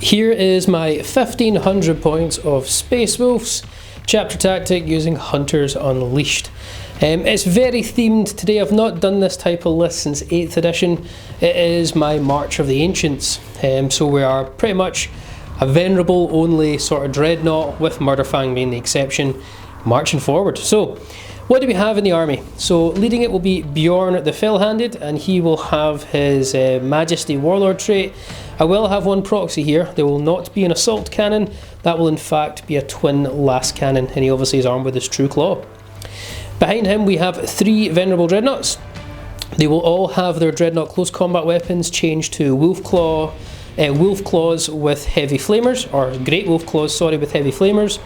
Here is my 1500 points of Space Wolves chapter tactic using Hunters Unleashed. It's very themed today. I've not done this type of list since 8th edition. It is my March of the Ancients. So we are pretty much a venerable only sort of dreadnought, with Murderfang being the exception, marching forward. So what do we have in the army? So leading it will be Bjorn the Fell-Handed, and he will have his Majesty Warlord trait. I will have one proxy here. There will not be an assault cannon. That will in fact be a twin last cannon, and he obviously is armed with his true claw. Behind him we have 3 venerable dreadnoughts. They will all have their dreadnought close combat weapons changed to wolf claws with heavy flamers, or great wolf claws, sorry, with heavy flamers.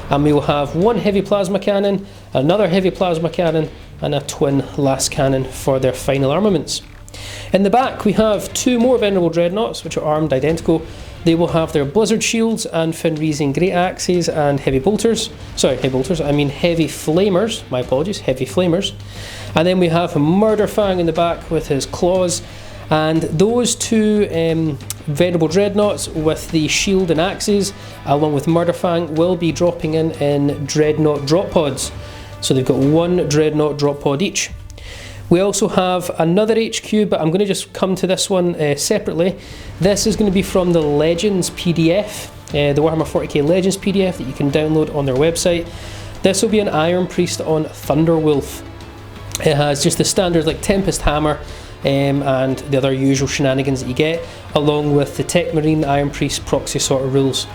And we will have 1 heavy plasma cannon, another heavy plasma cannon, and a twin last cannon for their final armaments. In the back we have 2 more venerable dreadnoughts, which are armed identical. They will have their blizzard shields and Fenrisian great axes and heavy bolters. Sorry, heavy bolters, I mean heavy flamers, my apologies, heavy flamers. And then we have Murderfang in the back with his claws. And those 2 venerable dreadnoughts with the shield and axes, along with Murderfang, will be dropping in dreadnought drop pods. So they've got 1 dreadnought drop pod each. We also have another HQ, but I'm going to just come to this one separately. This is going to be from the Legends PDF, the Warhammer 40k Legends PDF that you can download on their website. This will be an Iron Priest on Thunderwolf. It has just the standard like Tempest Hammer and the other usual shenanigans that you get, along with the Tech Marine Iron Priest proxy sort of rules.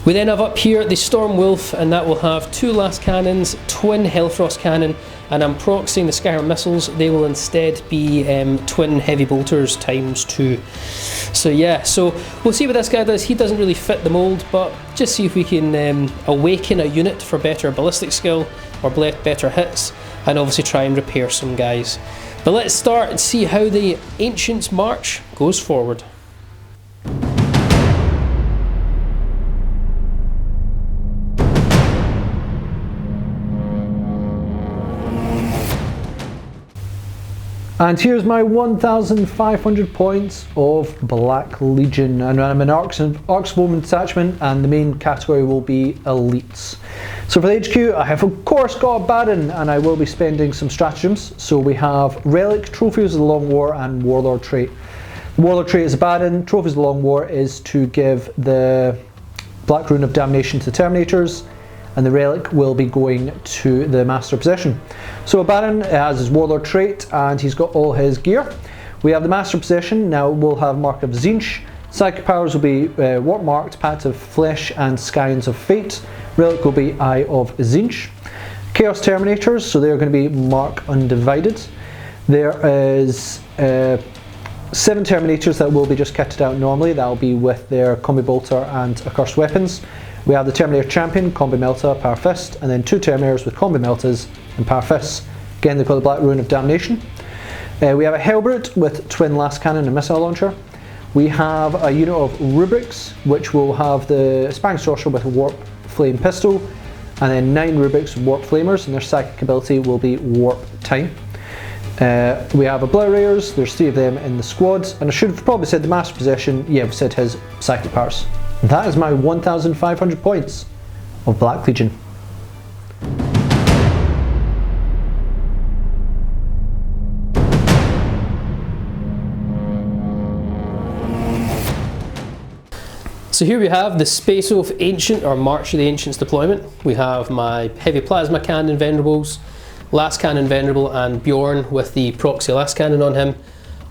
We then have up here the Storm Wolf, and that will have 2 last cannons, twin Hellfrost cannon, and I'm proxying the Skyrim missiles. They will instead be twin heavy bolters times 2. So yeah, so we'll see what this guy does. He doesn't really fit the mould, but just see if we can awaken a unit for better ballistic skill or better hits, and obviously try and repair some guys. But let's start and see how the Ancients March goes forward. And here's my 1,500 points of Black Legion, and I'm an Arkswoman detachment, and the main category will be elites. So for the HQ, I have of course got a Baron, and I will be spending some stratagems. So we have Relic, Trophies of the Long War, and Warlord trait. The Warlord trait is a Baron. Trophies of the Long War is to give the Black Rune of Damnation to Terminators, and the Relic will be going to the Master of Possession. So a Baron has his Warlord trait, and he's got all his gear. We have the Master of Possession. Now we'll have Mark of Tzeentch. Psychic powers will be Warp Marked, Pact of Flesh, and Scions of Fate. Relic will be Eye of Tzeentch. Chaos Terminators, so they're going to be Mark Undivided. There is 7 Terminators that will be just kitted out normally. That will be with their Combi Bolter and Accursed Weapons. We have the Terminator Champion, Combi Melta, Power Fist, and then 2 Terminators with Combi Meltas and Power Fists. Again, they've got the Black Rune of Damnation. We have a Hellbrute with twin last cannon and missile launcher. We have a unit of Rubrics, which will have the Spang Sorcerer with a Warp Flame Pistol, and then 9 Rubrics with Warp Flamers, and their psychic ability will be Warp Time. We have Obliterators. There's 3 of them in the squad, and I should have probably said the Master Possession. Yeah, we said his psychic powers. That is my 1,500 points of Black Legion. So here we have the Space Wolf Ancient, or March of the Ancients deployment. We have my heavy plasma cannon venerables, last cannon venerable, and Bjorn with the proxy last cannon on him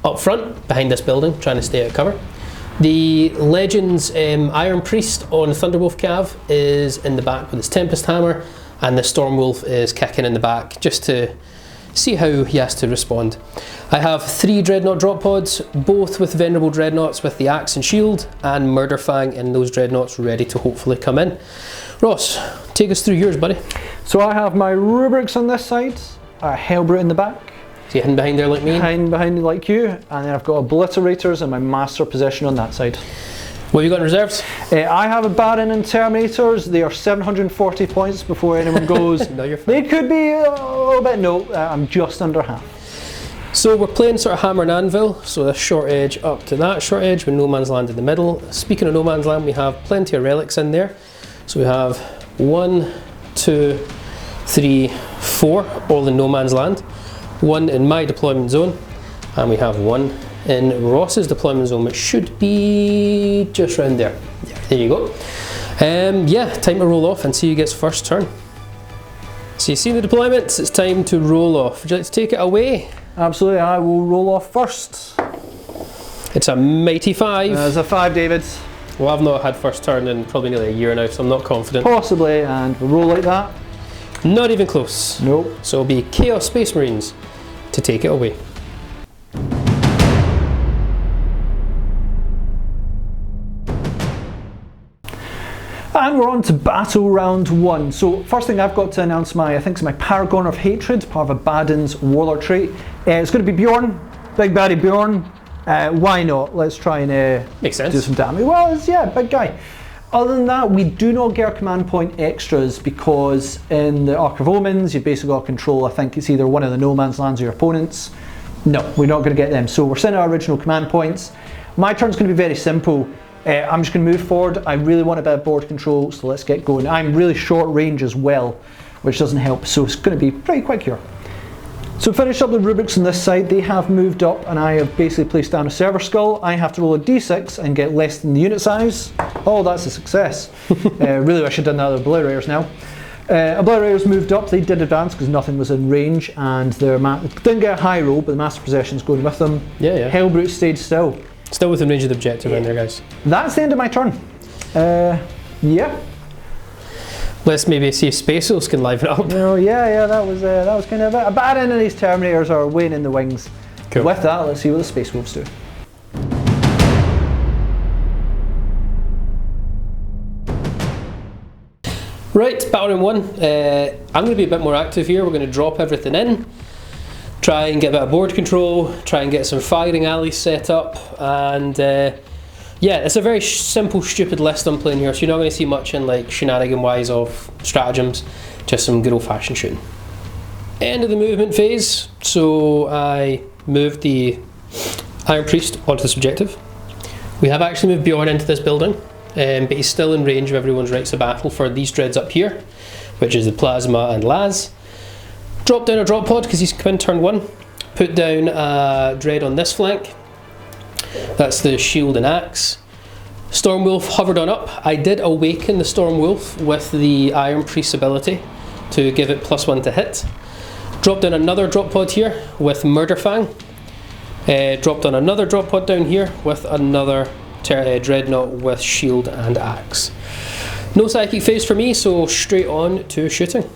up front behind this building, trying to stay out of cover. The Legends Iron Priest on Thunderwolf Cav is in the back with his Tempest Hammer, and the Stormwolf is kicking in the back just to see how he has to respond. I have 3 Dreadnought drop pods, both with Venerable Dreadnoughts with the Axe and Shield, and Murderfang in those Dreadnoughts ready to hopefully come in. Ross, take us through yours, buddy. So I have my Rubrics on this side, a Hellbrute in the back. So you're hidden behind there like me? Hiding behind like you, and then I've got Obliterators and my Master Possession on that side. What have you got in reserves? I have a Baron and Terminators. They are 740 points before anyone goes. No, you're fine. They could be a little bit, no, I'm just under half. So we're playing sort of hammer and anvil, so this short edge up to that short edge with no man's land in the middle. Speaking of no man's land, we have plenty of relics in there. So we have 1, 2, 3, 4, all in no man's land. 1 in my deployment zone, and we have 1 in Ross's deployment zone, which should be just around there. Yeah, there you go. Yeah, time to roll off and see who gets first turn. So you see the deployments, it's time to roll off. Would you like to take it away? Absolutely, I will roll off first. It's a mighty 5. There's a 5, David. Well, I've not had first turn in probably nearly a year now, so I'm not confident. Possibly, and we'll roll like that. Not even close. Nope. So it'll be Chaos Space Marines to take it away. And we're on to battle round 1. So first thing I've got to announce I think it's my Paragon of Hatred, part of a Baden's Warlord trait. It's going to be Bjorn, Big Baddie Bjorn. Why not? Let's try and Makes sense. do some damage. Well, yeah, big guy. Other than that, we do not get our command point extras because in the Ark of Omens, you've basically got control. I think it's either one of the no man's lands or your opponents. No, we're not going to get them. So we're sending our original command points. My turn's going to be very simple. I'm just going to move forward. I really want a bit of board control, so let's get going. I'm really short range as well, which doesn't help, so it's going to be pretty quick here. So finish up the rubrics on this side. They have moved up and I have basically placed down a server skull. I have to roll a d6 and get less than the unit size. Oh, that's a success. Really, I should have done that with Obliterators now. Obliterators moved up. They did advance because nothing was in range, and their didn't get a high roll, but the Master Possession's going with them. Yeah. Hellbrute stayed still. Still within range of the objective in there, guys. That's the end of my turn. Yeah. Let's maybe see if Space Wolves can liven it up. Oh yeah, that was kind of a bad end of these Terminators are weighing in the wings. Cool. With that, let's see what the Space Wolves do. Right, battle round 1. I'm going to be a bit more active here. We're going to drop everything in. Try and get a bit of board control, try and get some firing alleys set up, and yeah, it's a very simple, stupid list I'm playing here, so you're not going to see much in like shenanigan-wise of stratagems, just some good old-fashioned shooting. End of the movement phase, so I moved the Iron Priest onto this objective. We have actually moved Bjorn into this building, but he's still in range of everyone's rights of battle for these dreads up here, which is the Plasma and Laz. Drop down a drop pod because he's come in turn 1. Put down a dread on this flank. That's the shield and axe. Stormwolf hovered on up. I did awaken the Stormwolf with the Iron Priest ability to give it +1 to hit. Dropped down another drop pod here with Murderfang. Dropped on another drop pod down here with another Dreadnought with shield and axe. No psychic phase for me, so straight on to shooting.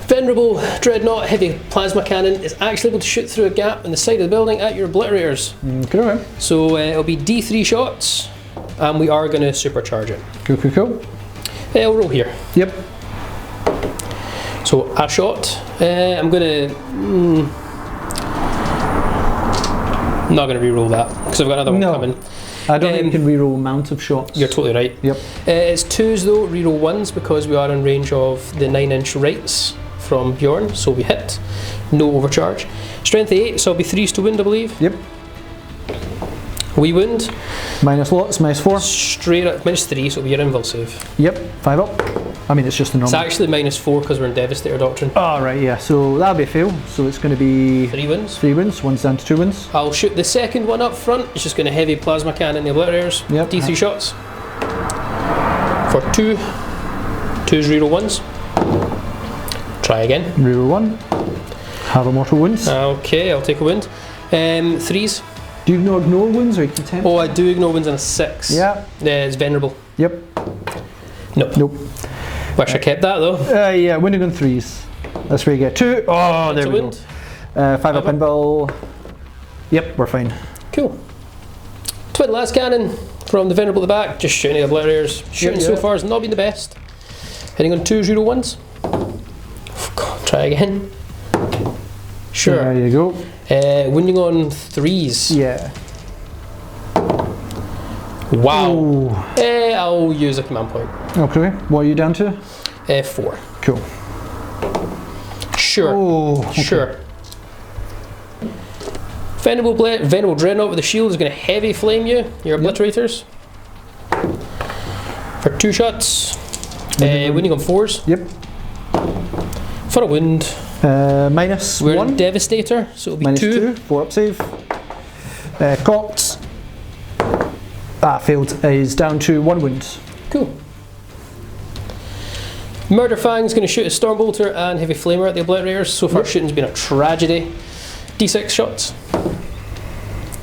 Venerable Dreadnought Heavy Plasma Cannon is actually able to shoot through a gap in the side of the building at your Obliterators. Okay. So it'll be D3 shots, and we are going to supercharge it. Cool. I'll roll here. Yep. So a shot. I'm going to... not going to re-roll that, because I've got another one coming. I don't think you can re-roll amount of shots. You're totally right. Yep. It's 2s though, re-roll 1s, because we are in range of the 9-inch rights from Bjorn, so we hit. No overcharge. Strength 8, so it'll be 3s to wound, I believe. Yep. We wound. Minus lots, -4. Straight up, -3, so it'll be your invul save. Yep, 5 up. I mean, it's just the normal. It's actually -4 because we're in Devastator Doctrine. Oh, right, yeah, so that'll be a fail. So it's going to be 3 wounds. 3 wins, 1's down to 2 wins. I'll shoot the second one up front. It's just going to heavy plasma cannon the Obliterators. Yep. D3 shots. For 2. 2s reroll 1s. Try again. Reroll 1. Have a mortal wounds. Okay, I'll take a wound. 3s. Do you ignore wounds or you can tempt? Oh, I do ignore wounds on a 6. Yeah. It's venerable. Yep. Nope. Wish I kept that though. Yeah, winning on 3s. That's where you get 2. Oh, there we go. 5 up invul. Yep, we're fine. Cool. Twin las cannon from the venerable at the back, just shooting at the Obliterators. Shooting so far has not been the best. Hitting on 2s, reroll 1s. Try again. Sure. There you go. Wounding on 3s. Yeah. Wow. I'll use a command point. Okay. What are you down to? 4. Cool. Sure. Oh, okay. Sure. Venerable Dreadnought with the shield is going to heavy flame you, your obliterators. For 2 shots. Winning on 4s. Yep. For a wound. Minus We're 1. Devastator, so it'll be Minus 2. 4 up save. Cocked. Failed. Is down to 1 wound. Cool. Murder Fang's going to shoot a Stormbolter and Heavy Flamer at the Obliterators. So far, shooting's been a tragedy. D6 shots.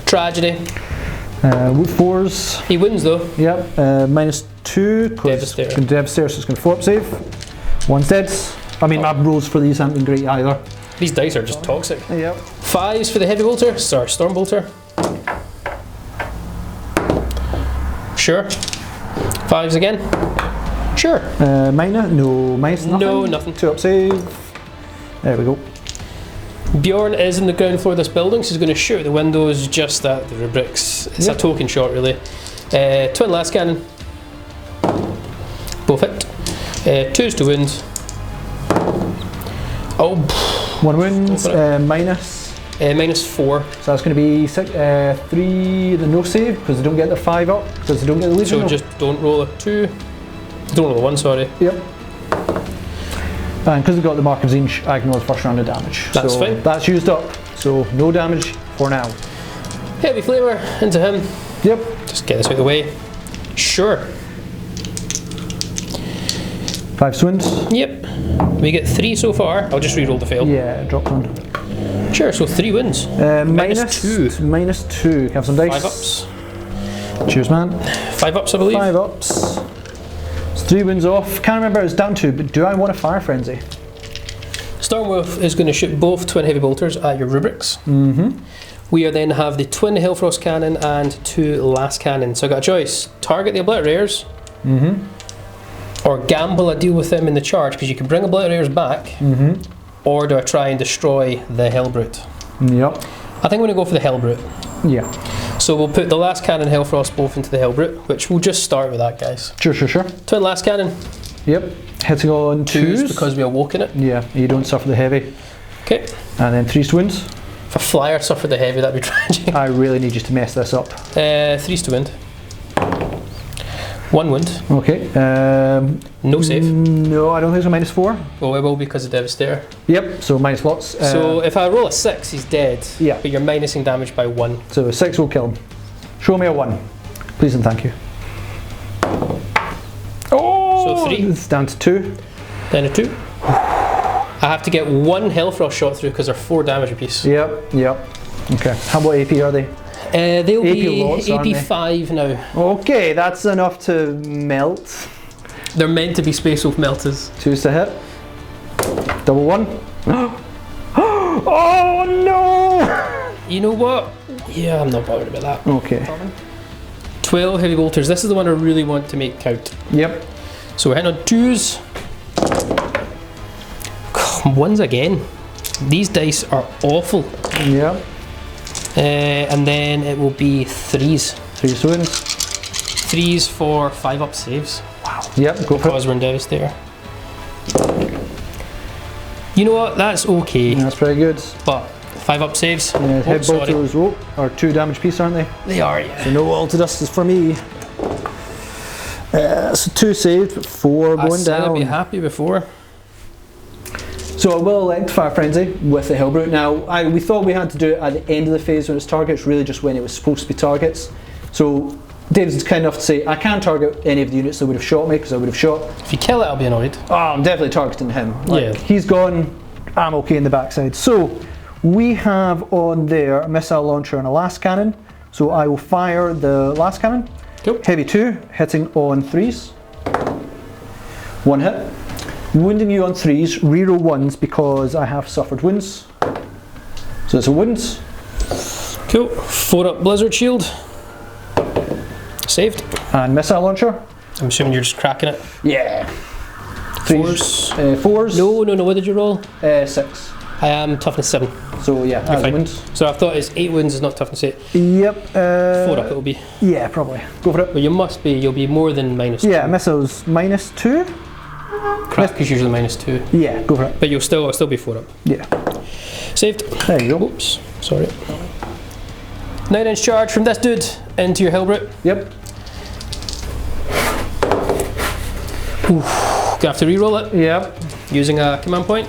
Tragedy. With 4s. He wins though. Yep. Minus 2. Devastator. It's going to Devastator, so it's going to 4 up save. 1's dead. I mean, my rolls for these haven't been great either. These dice are just toxic. Yep. 5s for the Heavy Bolter. Sorry, Stormbolter. Sure. 5s again. Sure. Minor? No. Minus nothing? No, nothing. 2 up save. There we go. Bjorn is in the ground floor of this building, so he's going to shoot at the windows just at the rubrics. It's a token shot, really. Twin last cannon. Both hit. 2s to wound. Oh. 1 wound. Minus. Minus 4. So that's going to be 3, the no save, because they don't get the 5 up, because they don't get the legion. So just don't roll a 2. Don't roll a 1, sorry. Yep. And because they've got the Mark of Zinch, I ignore the first round of damage. That's so fine. That's used up, so no damage for now. Heavy Flamer into him. Yep. Just get this out of the way. Sure. 5 swings. Yep. We get 3 so far. I'll just re-roll the fail. Yeah, dropped one. Sure, so 3 wins. Minus 2. Minus 2. Have some dice. 5 ups. Cheers, man. 5 ups, I believe. 5 ups. It's 3 wins off. Can't remember what it's down to, but do I want a Fire Frenzy? Stormwolf is going to shoot both twin heavy bolters at your rubrics. Mm-hmm. We then have the twin Hellfrost cannon and 2 last cannons. So I got a choice: target the obliterators, or gamble a deal with them in the charge, because you can bring obliterators back, or do I try and destroy the Hellbrute? Yep. I think I'm going to go for the Hellbrute. Yeah. So we'll put the last cannon Hellfrost both into the Hellbrute, which we'll just start with that, guys. Sure. Twin last cannon. Yep. Hitting on 2s. Because we awoken it. Yeah, you don't suffer the heavy. Okay. And then 3 swings. If a flyer suffered the heavy, that'd be tragic. I really need you to mess this up. 3s to wound. 1 wound. Okay. No save. No, I don't think so. Minus 4. Oh, it will because of Devastator. Yep. So minus lots. So if I roll a 6, he's dead. Yeah. But you're minusing damage by 1. So 6 will kill him. Show me a 1, please and thank you. Oh. So 3. It's down to 2. Then a 2. I have to get 1 Hellfrost shot through because they're 4 damage apiece. Yep. Okay. How about AP are they? They'll AP be lots, AP 5 now. Okay, that's enough to melt. They're meant to be Space Wolf melters. 2s to hit. Double 1. Oh no! You know what? Yeah, I'm not bothered about that. Okay. 12 heavy bolters. This is the one I really want to make count. Yep. So we're hitting on 2s. 1s again. These dice are awful. Yep. And then it will be 3s. 3 swings. 3s for 5 up saves. Wow. Yep, go for it. Because we're in Devastator. You know what? That's okay. That's pretty good. But 5 up saves. Head bolters rope are 2 damage piece, aren't they? They are, yeah. So no ulti dust is for me. So 2 saved, but 4 going I said down. I'd be happy before. So I will elect Fire Frenzy with the Hellbrute. Now, we thought we had to do it at the end of the phase when it's targets, really just when it was supposed to be targets. So David's kind enough to say, I can't target any of the units that would have shot me, because I would have shot. If you kill it, I'll be annoyed. Oh, I'm definitely targeting him. Yeah. He's gone, I'm okay in the backside. So we have on there a missile launcher and a last cannon. So I will fire the last cannon. Cool. Heavy 2, hitting on 3s. 1 hit. Wounding you on 3s, reroll 1s because I have suffered wounds. So it's a wounds. Cool. 4 up Blizzard Shield. Saved. And missile launcher. I'm assuming you're just cracking it. Yeah. 4s. 4s. No. What did you roll? 6. I am toughness 7. So yeah, that's fine. wounds. So I thought it's 8 wounds is not toughness 8. Yep. 4 up it will be. Yeah, probably. Go for it. But you'll be more than minus 2. Yeah, missiles minus 2. Crack is usually minus 2. Yeah, go for it. But it'll still be 4 up. Yeah. Saved. There you go. Oops. Sorry. 9-inch charge from this dude into your Hellbrute. Yep. Oof, gonna have to re-roll it. Yep. Using a command point.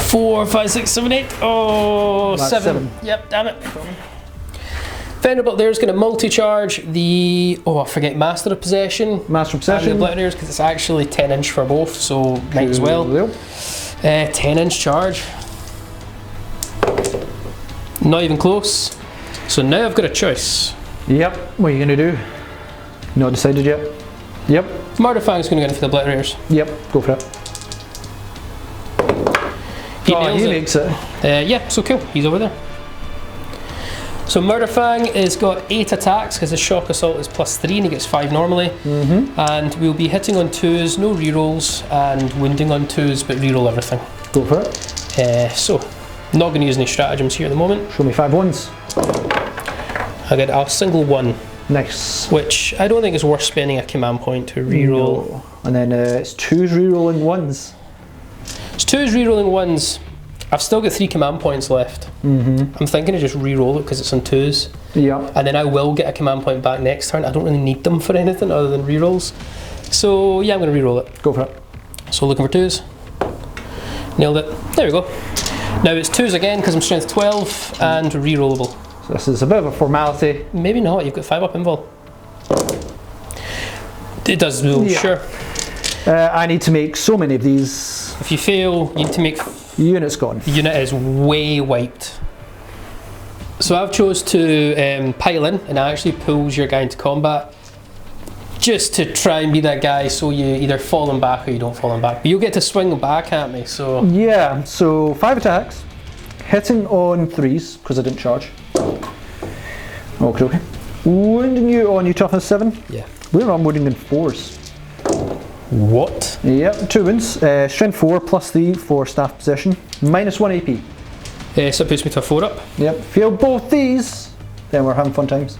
4, 5, 6, 7, 8. Oh, That's 7. Yep, damn it. Vanderbilt there is going to multi-charge the, I forget, Master of Possession. Master of Possession. And the Obliterators, because it's actually 10-inch for both, so might as well. 10-inch charge. Not even close. So now I've got a choice. Yep. What are you going to do? Not decided yet. Yep. Murderfang's going to go in for the Obliterators. Yep. Go for it. He makes it. Yeah, so cool. He's over there. So Murderfang has got 8 attacks because his shock assault is +3 and he gets 5 normally. And we'll be hitting on 2s, no rerolls, and wounding on 2s, but reroll everything. Go for it. So, not going to use any stratagems here at the moment. Show me 5 ones. I get a single 1. Nice. Which I don't think is worth spending a command point to reroll. No. And then it's 2s rerolling 1s. It's 2s rerolling 1s. I've still got 3 command points left. I'm thinking of just re-roll it because it's on 2s. Yeah. And then I will get a command point back next turn. I don't really need them for anything other than re-rolls. So yeah, I'm going to re-roll it. Go for it. So looking for 2s. Nailed it. There we go. Now it's 2s again because I'm strength 12 and re-rollable. So this is a bit of a formality. Maybe not, you've got 5 up invul. It does, no, sure. I need to make so many of these. If you fail, you need to make... Unit's gone. Unit is way wiped. So I've chose to pile in, and it actually pulls your guy into combat just to try and be that guy so you either fall him back or you don't fall him back. But you'll get to swing back at me, so... Yeah, so 5 attacks, hitting on 3s, because I didn't charge. Okay. Wounding you on your toughness 7. Yeah. We're on wounding in 4s. What? Yep, 2 wounds. Strength 4 +3 for staff possession. -1 AP. So it puts me to a 4 up. Yep. Fail both these, then we're having fun times.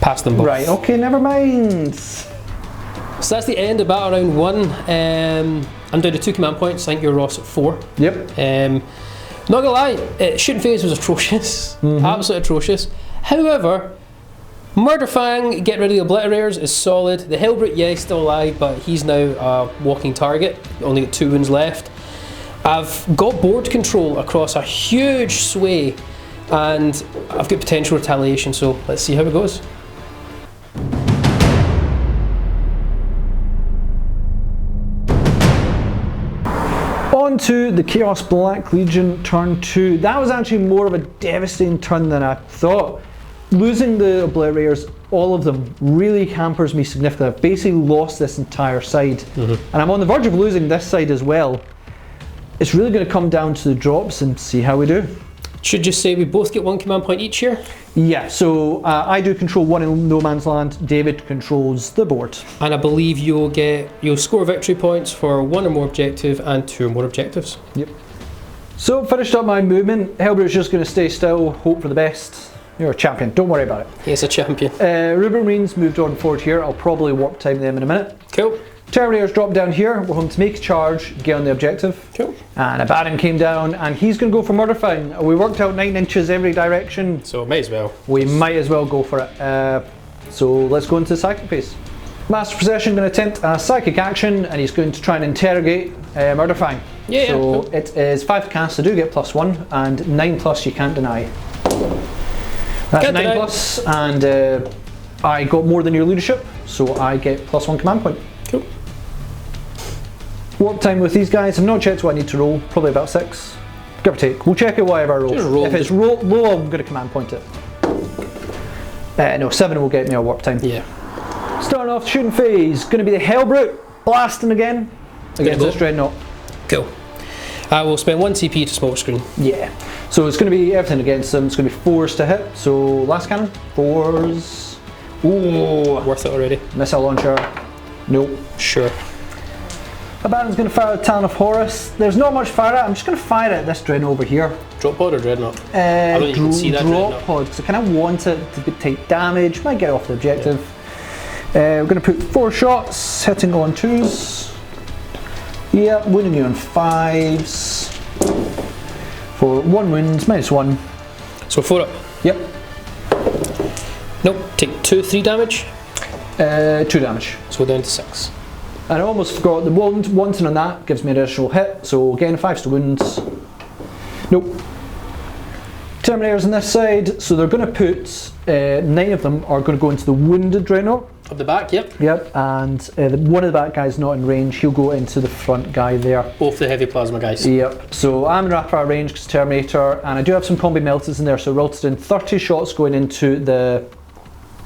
Pass them both. Right, okay, never mind. So that's the end of battle round 1. I'm down to 2 command points. I think you're Ross at 4. Yep. Not gonna lie, shooting phase was atrocious. Absolutely atrocious. However, Murderfang, get rid of the Obliterators, is solid. The Hellbrute, yeah, he's still alive, but he's now a walking target. Only got 2 wounds left. I've got board control across a huge sway, and I've got potential retaliation, so let's see how it goes. On to the Chaos Black Legion turn 2. That was actually more of a devastating turn than I thought. Losing the Obliterators, all of them, really hampers me significantly. I've basically lost this entire side. And I'm on the verge of losing this side as well. It's really going to come down to the drops and see how we do. Should just say we both get 1 command point each here? Yeah, so I do control 1 in No Man's Land, David controls the board. And I believe you'll score victory points for 1 or more objective and 2 or more objectives. Yep. So finished up my movement. Hellbrute's just going to stay still, hope for the best. You're a champion, don't worry about it. He's a champion. Ruber Marines moved on forward here. I'll probably warp time them in a minute. Cool. Terminators dropped down here. We're home to make a charge, get on the objective. Cool. And a Baron came down and he's going to go for Murderfang. We worked out 9 inches every direction. So might as well. We might as well go for it. So let's go into the psychic phase. Master Possession going to attempt a psychic action and he's going to try and interrogate Murderfang. Yeah. So cool. it is 5 cast, I do get +1, and 9+ you can't deny. That's Can't 9+, and I got more than your leadership, so I get +1 command point. Cool. Warp time with these guys, I've not checked what I need to roll, probably about 6. Give or take. We'll check it whatever I roll. If it's low, I'm going to command point it. No, 7 will get me a warp time. Yeah. Starting off shooting phase, going to be the Hellbrute, blasting again against this Dreadnought. Cool. I will spend 1 CP to smoke screen. Yeah. So it's going to be everything against them. It's going to be 4s to hit. So last cannon, 4s. Ooh. Worth it already. Missile launcher. Nope. Sure. A Baron's going to fire at Talon of Horus. There's not much fire at. I'm just going to fire at this Dreadnought over here. Drop pod or Dreadnought? I don't even see that drop Dreadnought. pod, because I kind of want it to take damage. Might get off the objective. Yeah. We're going to put 4 shots, hitting on 2s. Yep, winning you on 5s. For 1 wound, -1. So 4 up. Yep. Nope, take 2, 3 damage. 2 damage. So we're down to 6. And I almost forgot the wanton on that gives me an additional hit, so again 5 to wounds. Nope. Terminators on this side, so they're going to put 9 of them are going to go into the wounded Dreadnought. Up the back, yep. Yep, and one of the back guys not in range, he'll go into the front guy there. Both the heavy plasma guys. Yep, so I'm in rapid fire range because Terminator, and I do have some combi melters in there, so I rolled in 30 shots going into the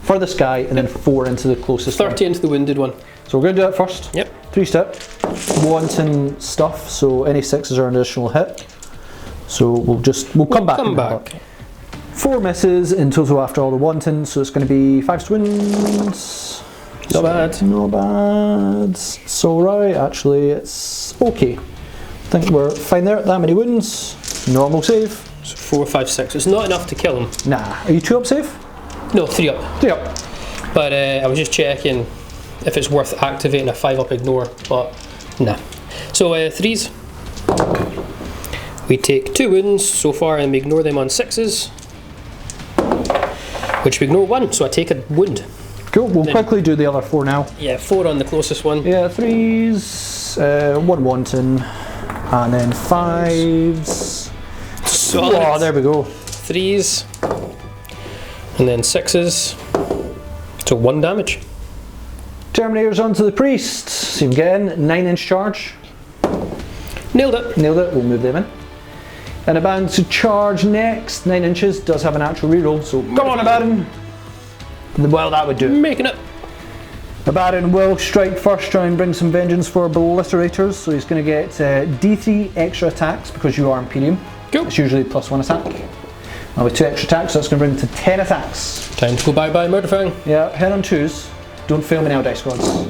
furthest guy and then 4 into the closest 30 one. into the wounded one. So we're going to do that first. Yep. 3-step. Wanton stuff, so any 6s are an additional hit. So we'll come back. Come back. 4 misses in total after all the wanton, so it's going to be 5 wins. Not bad. Not bad. It's alright, actually, it's okay. I think we're fine there. That many wounds. Normal save. So 4, 5, 6. It's not enough to kill him. Nah. Are you 2 up save? No, 3 up. 3 up. But I was just checking if it's worth activating a 5 up ignore, but nah. So 3s. We take 2 wounds so far and we ignore them on 6s. Which we ignore 1, so I take a wound. Cool, we'll quickly do the other 4 now. Yeah, 4 on the closest one. Yeah, 3s, 1 wanton, and then 5s. Solid. Oh, there we go. 3s, and then 6s. So 1 damage. Terminators onto the priest. See him get in, 9-inch charge. Nailed it. Nailed it, we'll move them in. And Abaddon to charge next, 9 inches, does have an actual reroll, so come on Abaddon! Well, that would do it. Making it. Abaddon will strike first, try and bring some vengeance for obliterators, so he's going to get D3 extra attacks because you are Imperium. Cool. It's usually +1 attack. Now with 2 extra attacks, that's going to bring him to 10 attacks. Time to go bye-bye, Murderfang. Yeah, head on 2s. Don't fail me now, dice gods.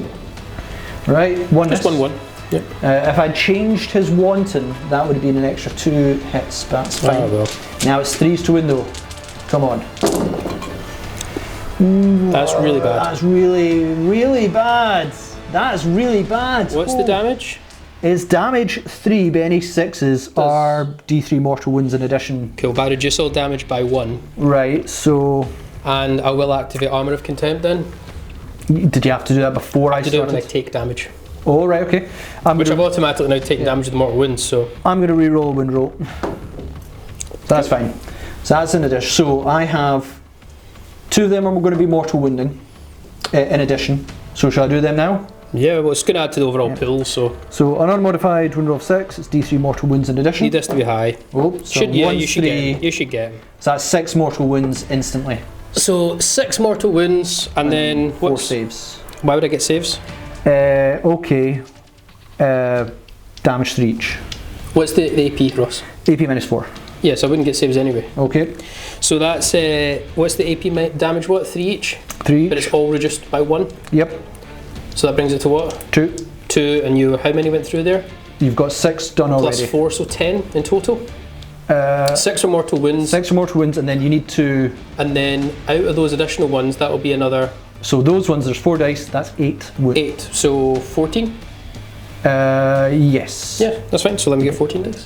Right, 1 Just miss. 1-1. Yep. If I'd changed his wanton, that would have been an extra 2 hits, but that's fine. Oh, well. Now it's 3s to win though. Come on. That's really bad. That's really, really bad. That is really bad. What's the damage? It's damage 3, but any 6s are D3 mortal wounds in addition. Cool, but I reduce all damage by 1. Right, so... And I will activate Armour of Contempt then. Did you have to do that before I I did it when I started? take damage. Oh, right, okay. Which I've automatically now taken damage of the mortal wounds, so... I'm going to re-roll a wind roll. That's fine. So that's in addition. So I have 2 of them are going to be mortal wounding in addition. So shall I do them now? Yeah, well, it's going to add to the overall pool, so... So an unmodified wind roll of 6, it's D3 mortal wounds in addition. Need this to be high. Oh, so Yeah, 1, you should 3, get him. You should get him. So that's 6 mortal wounds instantly. So 6 mortal wounds, and then... 4 saves. Why would I get saves? Okay. Damage 3 each. What's the AP, Ross? AP -4. Yeah, so I wouldn't get saves anyway. Okay. So that's... what's the AP damage, what? 3 each? 3 But each. it's all reduced by 1? Yep. So that brings it to what? 2. 2, and you... How many went through there? You've got 6 done Plus already. 4, so 10 in total? 6 are mortal wounds. 6 are mortal wounds, and then you need to... And then out of those additional ones, that will be another... So those ones, there's 4 dice, that's 8 wounds. 8, so 14? Yes. Yeah, that's fine, so let me get 14 dice.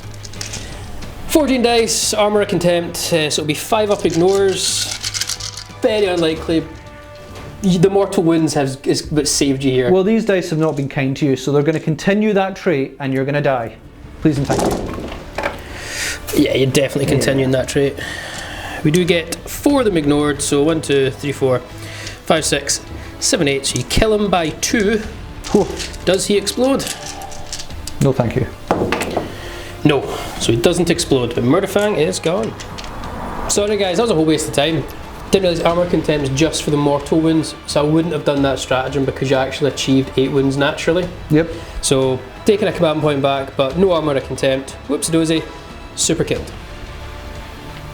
14 dice, Armour of Contempt, so it'll be 5 up ignores. Very unlikely. The mortal wounds is what saved you here. Well, these dice have not been kind to you, so they're going to continue that trait, and you're going to die. Please and thank you. Yeah, you're definitely continuing that trait. We do get 4 of them ignored, so 1, 2, 3, 4, 5, 6, 7, 8. So you kill him by 2. Whew. Does he explode? No, thank you. No, so he doesn't explode, but Murderfang is gone. Sorry guys, that was a whole waste of time. Didn't realise Armour of Contempt is just for the mortal wounds, so I wouldn't have done that stratagem because you actually achieved 8 wounds naturally. Yep. So, taking a command point back, but no Armour of Contempt. Whoops-a-dozy, super killed.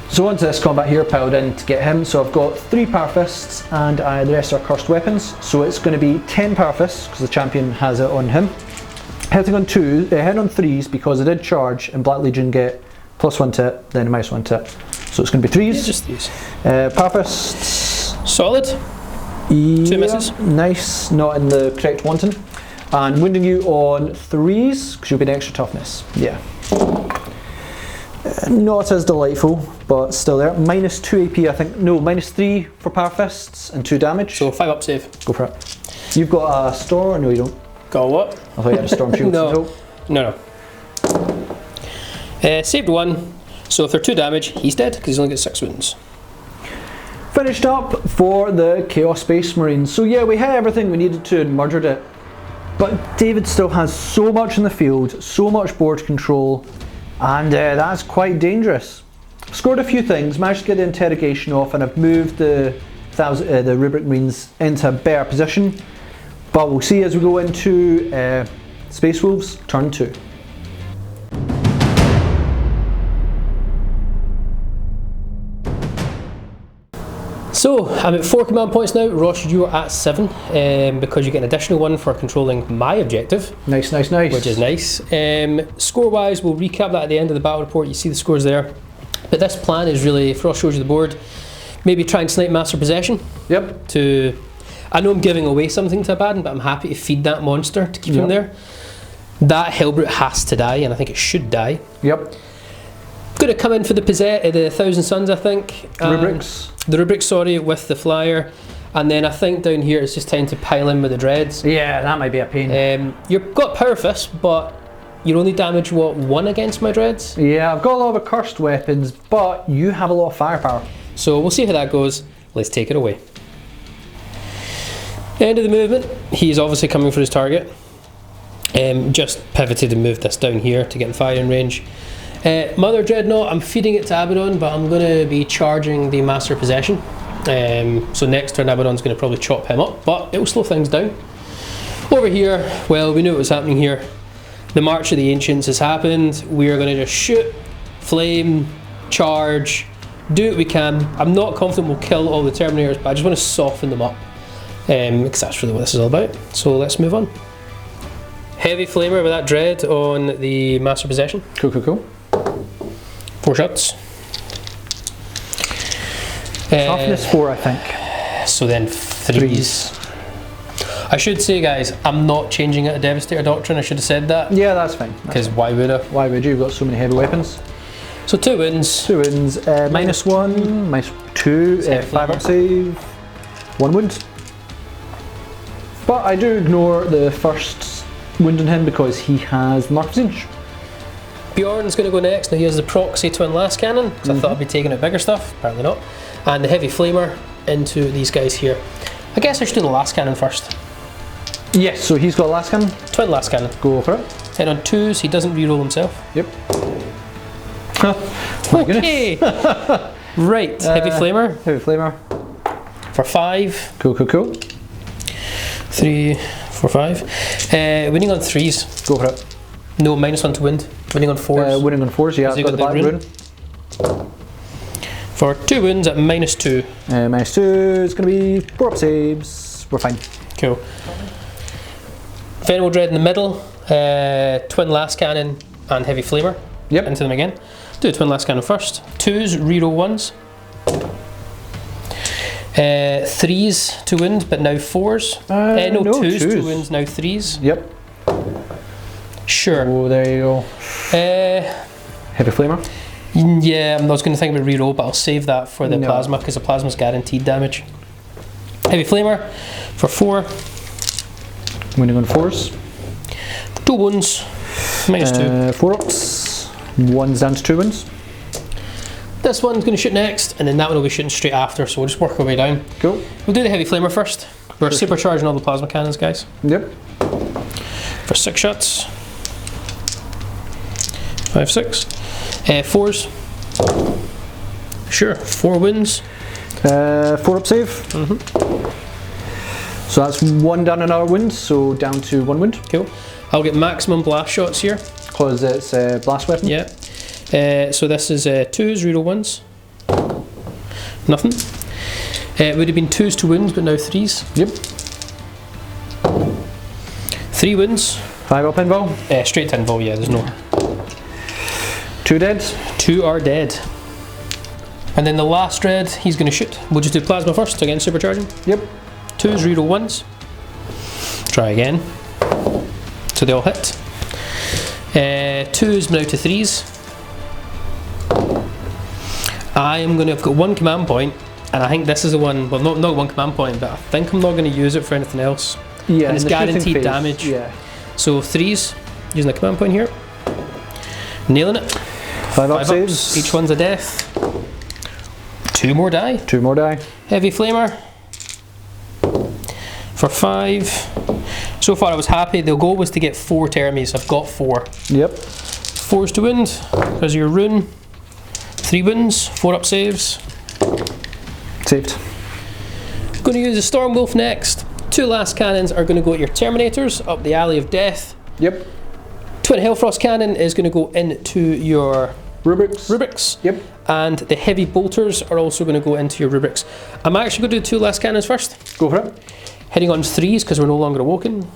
So onto this combat here, piled in to get him. So I've got 3 power fists, and the rest are cursed weapons. So it's going to be 10 power fists because the champion has it on him. Hitting on 2, head on 3s because I did charge, and Black Legion get +1 to it, then -1 to it. So it's going to be 3s. Yeah, just these. Power fists. Solid. 2 misses. Nice, not in the correct wanton. And wounding you on 3s because you'll be an extra toughness. Yeah. Not as delightful, but still there. Minus 2 AP, I think. No, minus 3 for power fists and 2 damage. So 5 up save. Go for it. You've got a storm? No, you don't. Got what? I thought you had a storm shield. No. Saved 1. So if they're 2 damage, he's dead because he's only got 6 wounds. Finished up for the Chaos Space Marines. So yeah, we had everything we needed to and murdered it. But David still has so much in the field, so much board control, and that's quite dangerous. Scored a few things, managed to get the interrogation off, and I've moved the Rubric Marines into a better position. But we'll see as we go into Space Wolves turn 2. So I'm at 4 command points now. Ross, you are at 7 because you get an additional 1 for controlling my objective. Nice. Which is nice. Score wise, we'll recap that at the end of the battle report. You see the scores there. But this plan is really, if Ross shows you the board, maybe try and snipe Master Possession. Yep. I know I'm giving away something to Abaddon, but I'm happy to feed that monster to keep him there. That Hellbrute has to die, and I think it should die. Yep. Going to come in for the 1,000 Suns, I think. Rubrics. The Rubrics, sorry, with the flyer. And then I think down here it's just time to pile in with the Dreads. Yeah, that might be a pain. You've got Power Fist, but you only damage, what, 1 against my Dreads? Yeah, I've got a lot of cursed weapons, but you have a lot of firepower. So we'll see how that goes. Let's take it away. End of the movement. He's obviously coming for his target. Just pivoted and moved this down here to get in firing range. Mother Dreadnought, I'm feeding it to Abaddon, but I'm going to be charging the Master Possession. So next turn Abaddon's going to probably chop him up, but it will slow things down. Over here, well, we knew what was happening here. The March of the Ancients has happened. We are going to just shoot, flame, charge, do what we can. I'm not confident we'll kill all the Terminators, but I just want to soften them up. Because that's really what this is all about. So let's move on. Heavy Flamer with that Dread on the Master Possession. Cool. 4 shots. Toughness 4, I think. So then 3s. I should say, guys, I'm not changing it to Devastator Doctrine. I should have said that. Yeah, that's fine. Because why would I? Why would you? You've got so many heavy weapons. So 2 wins. Minus 1, minus 2, 5 up save, 1 wound. But I do ignore the first wound on him because he has the Mark of Zinch. Bjorn's going to go next. Now he has the proxy twin last cannon, because I thought I'd be taking out bigger stuff. Apparently not. And the heavy flamer into these guys here. I guess I should do the last cannon first. Yes, so he's got last cannon. Twin last cannon. Go for it. And on 2s, he doesn't reroll himself. Yep. Okay. Right, heavy flamer. Heavy flamer. For 5. Cool. 3, 4, 5. Winning on 3s. Go for it. No, -1 to wind. Winning on 4s. Winning on 4s, yeah, I've got the black rune. For 2 wounds at -2. -2, it's going to be 4 up saves. We're fine. Cool. Venerable Dread in the middle. Twin last cannon and heavy flamer. Yep. Into them again. Do a twin last cannon first. 2s, reroll 1s. 3s to wound, but now 4s. No, 2s to wound, now 3s. Yep. Sure. Oh, there you go. Heavy flamer. Yeah, I was going to think about reroll, but I'll save that for the plasma because the plasma's guaranteed damage. Heavy flamer for 4. Winning on 4s. 2 wounds. -2. 4 ups. 1's down to 2 wounds. This one's going to shoot next, and then that one will be shooting straight after, so we'll just work our way down. Cool. We'll do the heavy flamer first. We're supercharging all the plasma cannons, guys. Yep. For 6 shots. 5, 6. 4s. Sure, 4 wounds. 4 up save. So that's 1 down on our wound, so down to 1 wound. Cool. I'll get maximum blast shots here. Because it's a blast weapon. Yeah. So this is 2s, reroll 1s. Nothing. It would have been 2s to wounds, but now 3s. Yep. 3 wounds. 5 up invul. Straight to invul, yeah, there's no. 2 dead. 2 are dead. And then the last dread, he's going to shoot. We'll just do plasma first, again supercharging. Yep. 2s, reroll 1s. Try again. So they all hit. 2s now to 3s. I am going to have got 1 command point, and I think this is the one. Well, not 1 command point, but I think I'm not going to use it for anything else. Yeah, and it's guaranteed damage. Yeah. So 3s, using the command point here, nailing it. 5 up 5 saves. ups, each one's a death. 2 more die. 2 more die. Heavy flamer for 5. So far I was happy. The goal was to get 4 termies. I've got 4. Yep. 4's to wound because of your rune. 3 wounds, 4 up saves. Saved. Going to use the Storm Wolf next. 2 last cannons are going to go at your Terminators up the Alley of Death. Yep. Twin Hellfrost cannon is going to go into your rubrics. Yep. And the heavy bolters are also going to go into your rubrics. I'm actually going to do 2 last cannons first. Go for it. Heading on 3s because we're no longer awoken.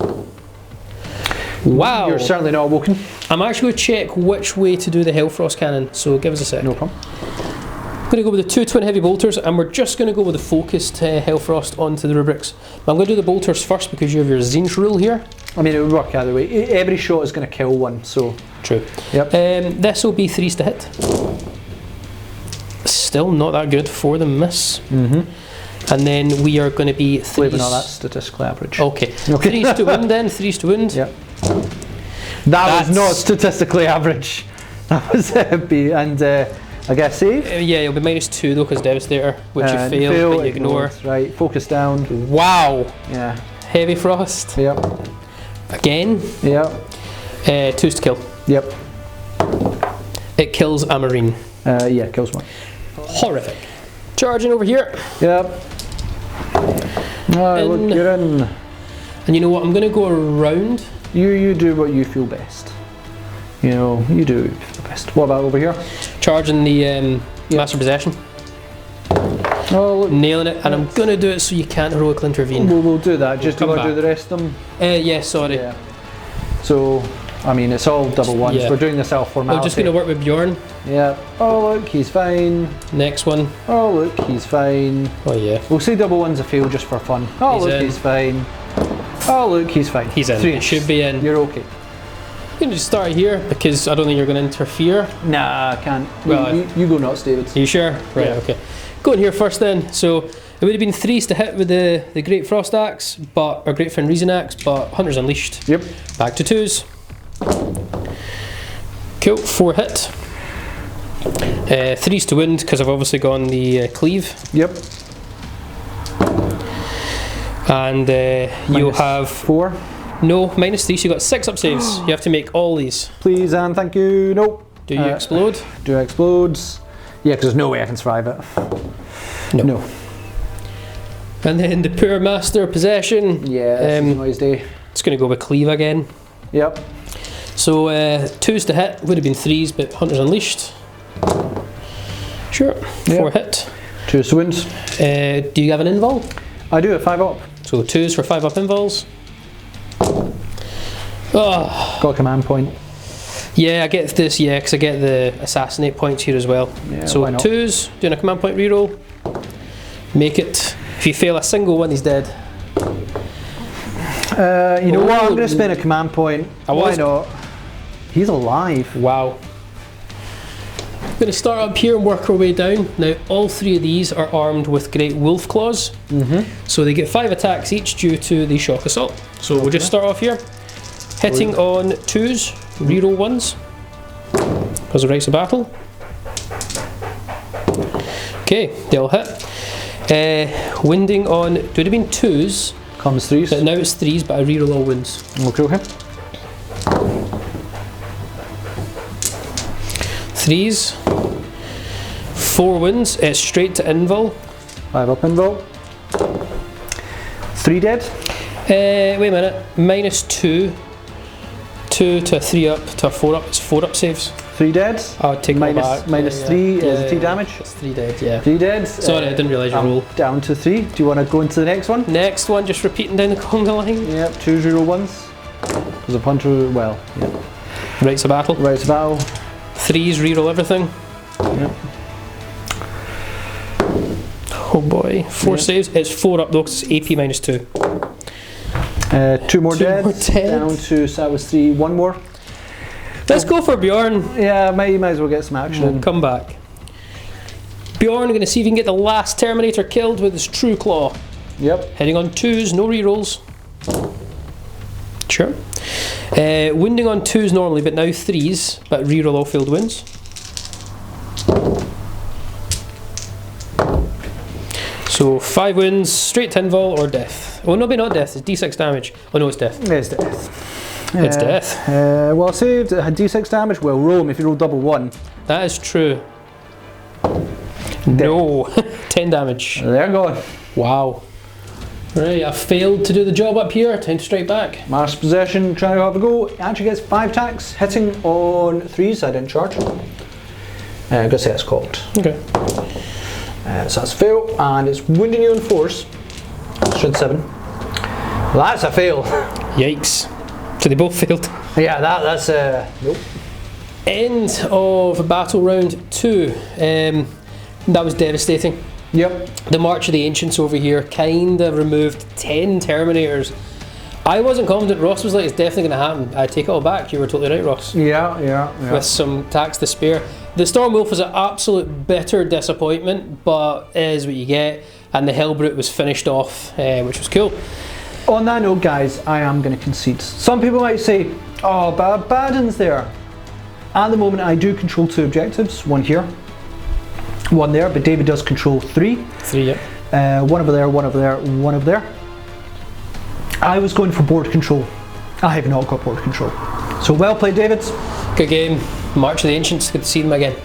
Wow. You're certainly not awoken. I'm actually going to check which way to do the Hellfrost cannon, so give us a sec. No problem. I'm going to go with the 2 twin heavy bolters, and we're just going to go with the focused Hellfrost onto the rubrics. But I'm going to do the bolters first because you have your Zinj rule here. I mean, it would work either way. Every shot is going to kill one, so... True. Yep. This will be 3s to hit. Still not that good for the miss. Mm-hmm. And then we are going to be 3s. Believe it or not, that's statistical average. Okay. 3s to wound then, 3s to wound. Yep. That was not statistically average. That was B, and I guess save? Yeah, it'll be -2 though because Devastator, which you fail, but you ignore. Right, focus down. Wow. Yeah. Heavy Frost. Yep. Again. Yep. 2s to kill. Yep. It kills a Marine. Yeah, kills one. Horrific. Charging over here. Yep. Alright, look, you're in. And you know what? I'm going to go around. You do what you feel best. You know, you do what you feel best. What about over here? Charging the Master Possession. Oh, look. Nailing it. And I'm going to do it so you can't heroically intervene. We'll do that. Just do you want to do the rest of them? Yeah, sorry. Yeah. So, I mean, it's all double ones. Yeah. We're doing this out formality. I'm just going to work with Bjorn. Yeah. Oh, look, he's fine. Next one. Oh, look, he's fine. Oh, yeah. We'll say double ones a fail just for fun. Oh, He's look, in. he's fine. Oh, look, he's fine. He's in. 3. He should be in. You're okay. I'm going to just start here because I don't think you're going to interfere. Nah, I can't. Well, you go nuts, David. Are you sure? Right, Yeah. okay. Going here first then. So it would have been 3s to hit with the Great Frost Axe, or Great Fin Reason Axe, but Hunter's Unleashed. Yep. Back to 2s. Cool, 4 hit. 3s to wound because I've obviously gone the cleave. Yep. And you'll have 4. no -3, so you got 6 up saves. You have to make all these. Please and thank you. Nope. Do you explode? Do explodes? Yeah, because there's no way I can survive it. No. And then the poor Master Possession. Yeah, this is noise day. It's going to go with cleave again. Yep. So 2s to hit would have been 3s, but Hunter's Unleashed. Sure. 4 hit. 2 swings. Do you have an invul? I do at 5 up. So 2s for 5 up invuls. Oh. Got a command point. Yeah, I get this, yeah, because I get the assassinate points here as well. Yeah, so why not? 2s, doing a command point reroll. Make it. If you fail a single one, he's dead. You know what? I'm going to spend a command point. Why not? He's alive. Wow. I'm going to start up here and work our way down. Now, all 3 of these are armed with great wolf claws. So they get 5 attacks each due to the shock assault. So we'll just start off here. Hitting on 2s, reroll 1s. Because of Rites of Battle. Okay, they'll hit. Wounding on, do it have been 2s? Comes 3s. But now it's 3s, but I reroll all wounds. Okay. 3s. 4 wounds, it's straight to invul. 5 up invul. 3 dead. Wait a minute, -2. 2 to a 3 up to a 4 up, it's 4 up saves. 3 dead. I would take minus 3 is 3 damage. It's 3 dead, yeah. 3 dead. Sorry, I didn't realise your rule. Down to 3. Do you want to go into the next one? Next one, just repeating down the Conga line. Yep, 2 reroll 1s. Because a puncher, well, yep. Rites of Battle. Rites of Battle. 3s, reroll everything. Yep. Oh boy, 4 saves. It's 4 up though, because it's AP -2. 2 more 2 dead. more dead. Down to, so that was 3. 1 more. Let's go for Bjorn. Yeah, might as well get some action in. Come back. Bjorn, going to see if he can get the last Terminator killed with his True Claw. Yep. Heading on 2s, no rerolls. Sure. Wounding on 2s normally, but now 3s, but reroll all failed wounds. So 5 wounds, straight tinval or death. Oh, no, not death, it's d6 damage. Oh no, it's death. It's death. It's death. Well saved, it had d6 damage. Well, roll him if you roll double 1. That is true. No, 10 damage. They're gone. Wow. Right, I failed to do the job up here. Time to strike back. Master possession, trying to have a go. It actually gets 5 attacks, hitting on 3s. I didn't charge. I'm gonna say it's cocked. Okay. So that's a fail, and it's wounding you on 4s. Strength 7. Well, that's a fail. Yikes. So they both failed. Yeah, that's nope. End of battle round 2. That was devastating. Yep. The March of the Ancients over here kind of removed 10 Terminators. I wasn't confident. Ross was like, it's definitely going to happen. I take it all back. You were totally right, Ross. Yeah. With some attacks to spare. The Storm Wolf was an absolute bitter disappointment, but it is what you get. And the Hellbrute was finished off, which was cool. On that note, guys, I am going to concede. Some people might say, oh, but Baden's there. At the moment, I do control 2 objectives. One here, one there, but David does control 3. 3, yeah. One over there, one over there, one over there. I was going for board control. I have not got board control. So well played, David. Good game. March of the Ancients. Good to see them again.